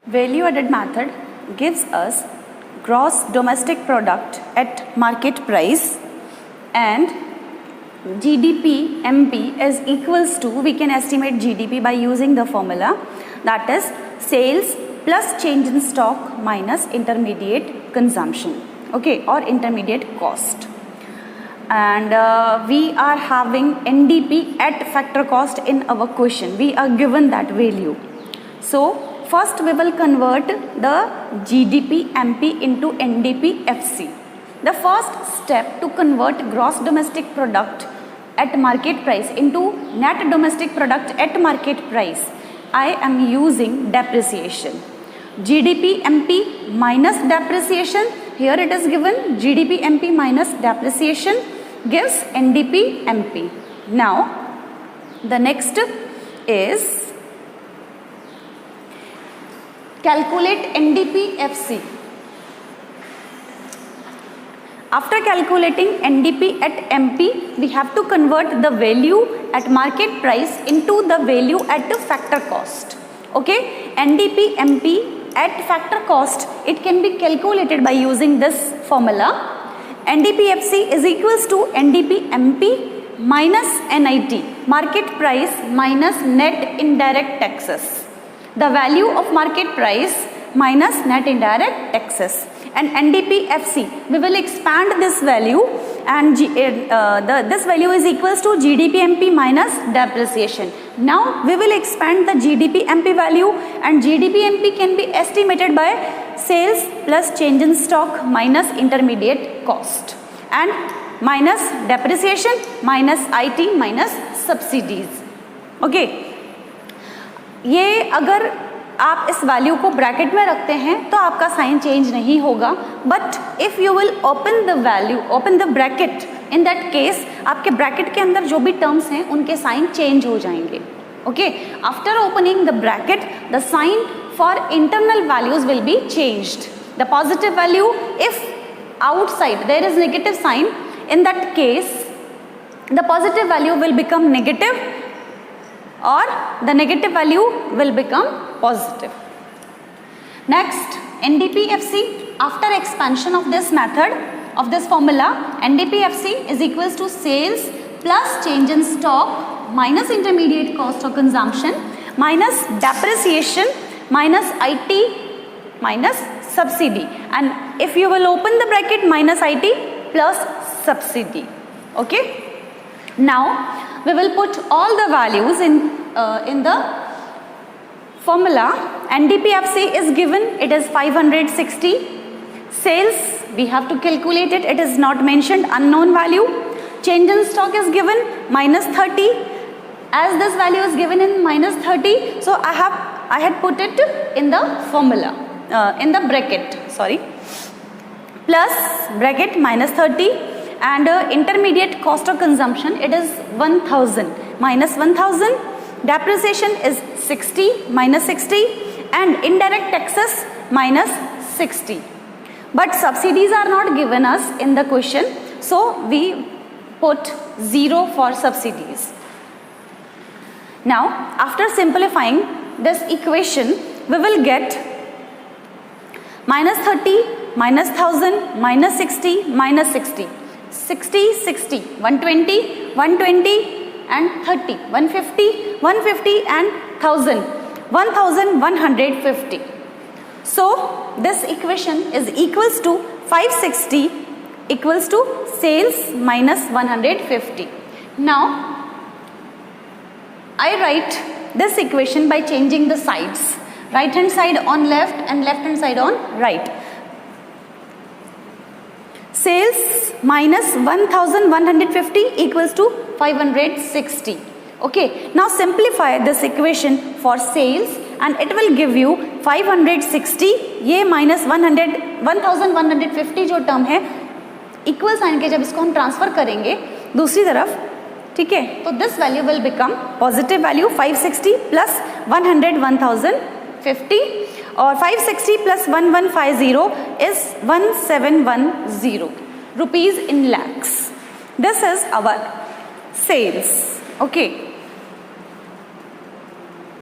Value added method gives us gross domestic product at market price and GDP MP is equals to, we can estimate GDP by using the formula, that is sales plus change in stock minus intermediate consumption, okay, or intermediate cost. And we are having NDP at factor cost in our question. We are given that value. So first we will convert the GDP MP into NDP FC. The first step to convert gross domestic product at market price into net domestic product at market price, I am using depreciation. GDP MP minus depreciation, here it is given GDP MP minus depreciation gives NDP MP. Now the next is calculate NDP FC. After calculating NDP at MP, we have to convert the value at market price into the value at the factor cost. Okay, NDP MP at factor cost, it can be calculated by using this formula. NDP FC is equals to NDP MP minus NIT, market price minus net indirect taxes. The value of market price minus net indirect taxes. And NDP FC, we will expand this value and this value is equals to GDP MP minus depreciation. Now we will expand the GDP MP value, and GDP MP can be estimated by sales plus change in stock minus intermediate cost and minus depreciation minus IT minus subsidies. Okay, ये अगर आप इस value को bracket में रखते हैं तो आपका साइन चेंज नहीं होगा, but if you will open the value, open the bracket, in that case आपके ब्रैकेट के अंदर जो भी टर्म्स हैं उनके साइन चेंज हो जाएंगे. Okay, after opening the bracket the sign for internal values will be changed. The positive value, if outside there is negative sign, in that case the positive value will become negative or the negative value will become positive. Next, NDP FC, after expansion of this method, of this formula, NDP FC is equals to sales plus change in stock minus intermediate cost of consumption minus depreciation minus IT minus subsidy, and if you will open the bracket, minus IT plus subsidy. Okay, now we will put all the values in the formula. NDP FC is given, it is 560. Sales, we have to calculate it, it is not mentioned, unknown value. Change in stock is given minus 30. As this value is given in minus 30, so I had put it in the formula, in the bracket, sorry, plus bracket minus 30. And intermediate cost of consumption, it is 1000 minus 1000, depreciation is 60 minus 60, and indirect taxes minus 60. But subsidies are not given us in the question, so we put 0 for subsidies. Now after simplifying this equation, we will get minus 30 minus 1000 minus 60 minus 60. 60, 60, 120, 120 and 30, 150, 150 and 1000, 1150. So this equation is equals to 560 equals to sales minus 150. Now I write this equation by changing the sides. Right hand side on left and left hand side on right. Sales minus 1150 equals to 560. Okay, now simplify this equation for sales and it will give you 560. ये minus 1150 जो term है, equal sign के जब इसको हम transfer करेंगे दूसरी तरफ, ठीक है, तो this value will become positive value 560 plus 100 1050, और 560 plus 1150 is 1710 rupees in lakhs. This is our sales. Okay.